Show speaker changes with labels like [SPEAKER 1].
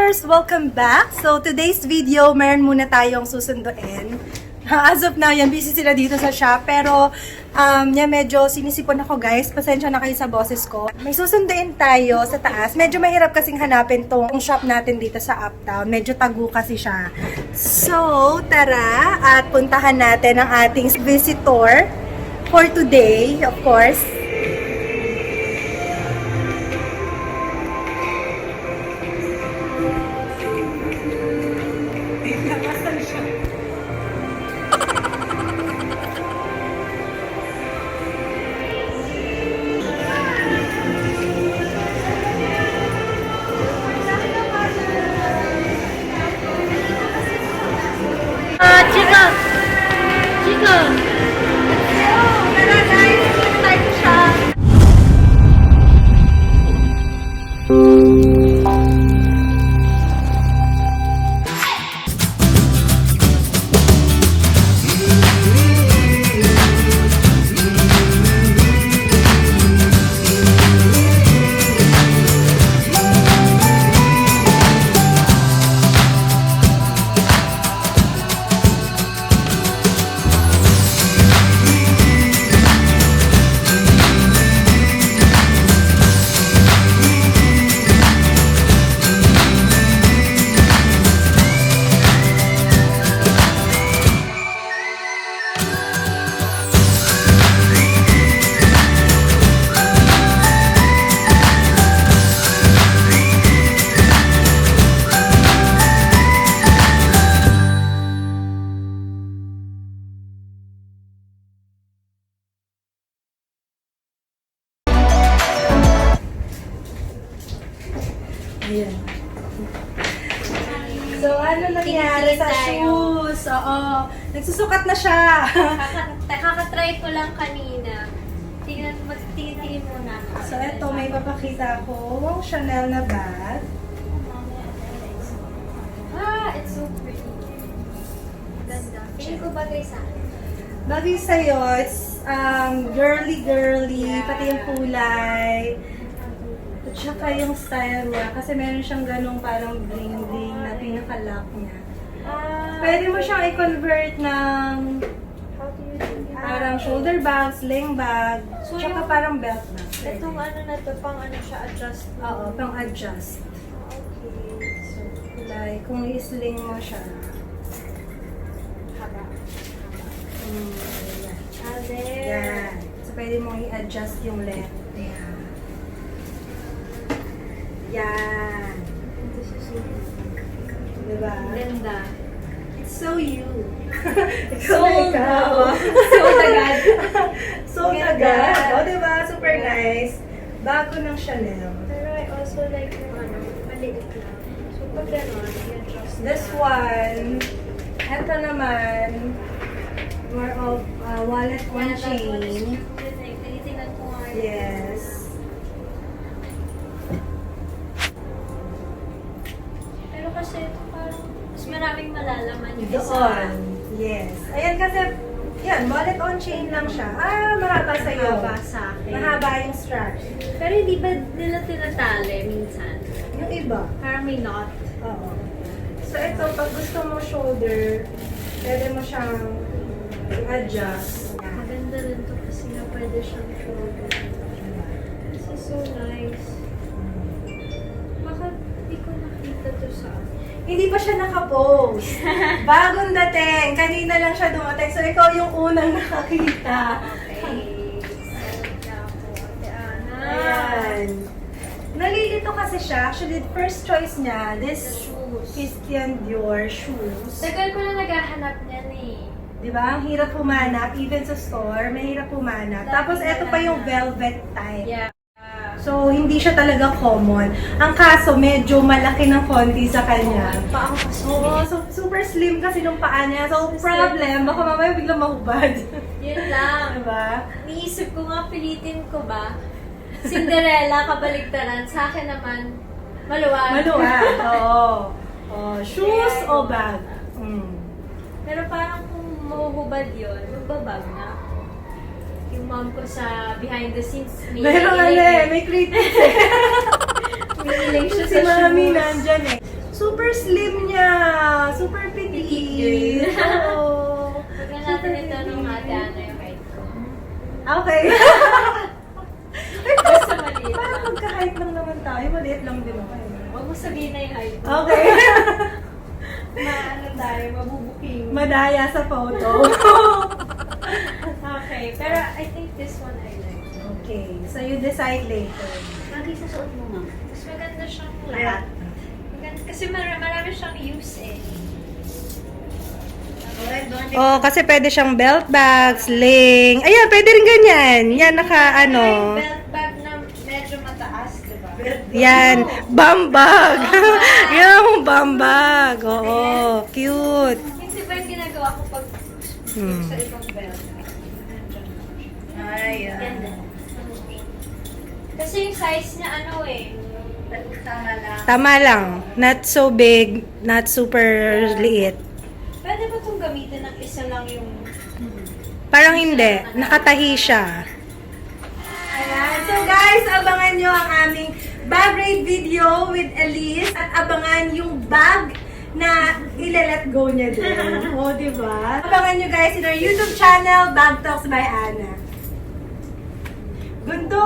[SPEAKER 1] viewers! Welcome back! So, today's video, meron muna tayong susunduin. As of now, yan, busy sila dito sa shop. Pero, yan, medyo sinisipon ako, guys. Pasensya na kayo sa boses ko. May susunduin tayo sa taas. Medyo mahirap kasing hanapin tong shop natin dito sa Uptown. Medyo tago kasi siya. So, tara at puntahan natin ang ating visitor for today, of course. Ayan. So, ano nangyari sa shoes? Oo. Nagsusukat na siya.
[SPEAKER 2] Kakatry ko lang kanina. Magtingin-tingin muna.
[SPEAKER 1] So, eto, may papakita ko. Chanel na bag.
[SPEAKER 2] It's so pretty. Ganda. Feeling ko bagay sa akin.
[SPEAKER 1] Bagay sa'yo, it's girly-girly, pati yung kulay. At saka yung style niya, kasi meron siyang ganong parang bling-bling na pinaka-lock niya. Pwede mo siyang i-convert ng
[SPEAKER 2] How do you do that?
[SPEAKER 1] parang shoulder bag, sling bag,
[SPEAKER 2] So,
[SPEAKER 1] tsaka
[SPEAKER 2] yung-
[SPEAKER 1] parang belt bag.
[SPEAKER 2] Itong ano na to, pang ano siya, adjust.
[SPEAKER 1] Oo, pang-adjust.
[SPEAKER 2] Okay. So,
[SPEAKER 1] Like, kung i-sling mo siya.
[SPEAKER 2] haba.
[SPEAKER 1] Yan.
[SPEAKER 2] There.
[SPEAKER 1] Yan. So, pwede mong i-adjust yung length niya. Yan.
[SPEAKER 2] This is
[SPEAKER 1] Diba?
[SPEAKER 2] ganda.
[SPEAKER 1] It's so you.
[SPEAKER 2] So
[SPEAKER 1] ikaw.
[SPEAKER 2] So tagad.
[SPEAKER 1] So
[SPEAKER 2] Ganda.
[SPEAKER 1] tagad. O, diba? Super nice. Bago ng Chanel.
[SPEAKER 2] Pero I also like yung ano, maliit lang. So pag gano'n, i-adjust na.
[SPEAKER 1] This one, eto naman, more of wallet on chain.
[SPEAKER 2] Tinitingnan ko nga yun.
[SPEAKER 1] Yes.
[SPEAKER 2] Pero kasi ito parang mas maraming malalaman yung isa.
[SPEAKER 1] Doon. Yes. Ayan kasi, yan, wallet on chain lang siya. Mahaba sa'yo.
[SPEAKER 2] Mahaba sa akin.
[SPEAKER 1] Mahaba yung strap.
[SPEAKER 2] Pero hindi ba nila tinatali minsan?
[SPEAKER 1] Yung iba.
[SPEAKER 2] Parang may knot.
[SPEAKER 1] Oo. So, ito, pag gusto mo shoulder, pwede mo siyang i-adjust. Yan.
[SPEAKER 2] Maganda rin to kasi nga pwede siyang shoulder. This is so nice. Bakit hindi ko nakita to sa
[SPEAKER 1] Hindi pa siya nakapost. Bagong dating. Kanina lang siya dumating. So, ikaw yung unang nakakita.
[SPEAKER 2] Okay. So, ako, Ate Ana.
[SPEAKER 1] Ayan. Nalilito kasi siya. Actually, first choice niya, this
[SPEAKER 2] Shoes.
[SPEAKER 1] Christian Dior shoes.
[SPEAKER 2] Tagal ko na naghahanap niyan eh.
[SPEAKER 1] Di ba? Ang hirap humanap. Even sa store, mahirap humanap. Tapos, ito pa yung velvet type.
[SPEAKER 2] Yeah.
[SPEAKER 1] So, hindi siya talaga common. Ang kaso, medyo malaki ng konti sa kanya.
[SPEAKER 2] Paano kasi?
[SPEAKER 1] Oo, so super slim kasi nung paa niya. So, problem, baka mamaya biglang mahubad.
[SPEAKER 2] Yun lang.
[SPEAKER 1] Diba?
[SPEAKER 2] Niisip ko nga, pilitin ko ba? Cinderella, kabaligtaran. Sa akin naman, maluwag.
[SPEAKER 1] Maluwag, oo. Oh, shoes o bag?
[SPEAKER 2] Pero parang kung mahuhubad yun, magbabag na. Yung mom ko sa behind the scenes,
[SPEAKER 1] Meron
[SPEAKER 2] iling
[SPEAKER 1] may critics eh.
[SPEAKER 2] Umiiling siya
[SPEAKER 1] Si
[SPEAKER 2] sa
[SPEAKER 1] Mami
[SPEAKER 2] shoes.
[SPEAKER 1] nandyan eh. So, slim niya. Super petite.
[SPEAKER 2] Petite girl.
[SPEAKER 1] Oo.
[SPEAKER 2] Pagka natin ito nung ate ano yung height ko.
[SPEAKER 1] Okay.
[SPEAKER 2] Basta maliit
[SPEAKER 1] Parang
[SPEAKER 2] lang.
[SPEAKER 1] magka-height lang naman tayo. Maliit lang din ako.
[SPEAKER 2] Huwag mo sabihin na yung height mo.
[SPEAKER 1] Okay.
[SPEAKER 2] Ano tayo, mabubuking.
[SPEAKER 1] Madaya sa photo.
[SPEAKER 2] Okay, pero I think this one I like.
[SPEAKER 1] Okay. So you decide later.
[SPEAKER 3] Lagi sa suot mo nga.
[SPEAKER 2] Mas maganda siyang lahat. Maganda, kasi marami siyang use eh.
[SPEAKER 1] Oh, kasi pwede siyang belt bag, sling. Ayan, pwede rin ganyan. Yan, naka
[SPEAKER 2] Yung
[SPEAKER 1] ano.
[SPEAKER 2] belt bag na medyo mataas, diba?
[SPEAKER 1] Yan, bambag. Yan, bambag. Oo, cute.
[SPEAKER 2] Hindi ba yung ginagawa ko pag sa ibang belt?
[SPEAKER 3] Ay,
[SPEAKER 2] Yan din. Kasi yung size niya ano eh.
[SPEAKER 3] Tama lang.
[SPEAKER 1] Tama lang. Not so big, not super liit.
[SPEAKER 2] Pwede ba itong gamitin ng isa lang yung...
[SPEAKER 1] Parang hindi. Nakatahi siya. Ayan. So guys, abangan nyo ang aming bag raid video with Elise at abangan yung bag na ile-let go niya din. O, diba? Abangan nyo guys in our YouTube channel, Bag Talks by Anna. Gundo!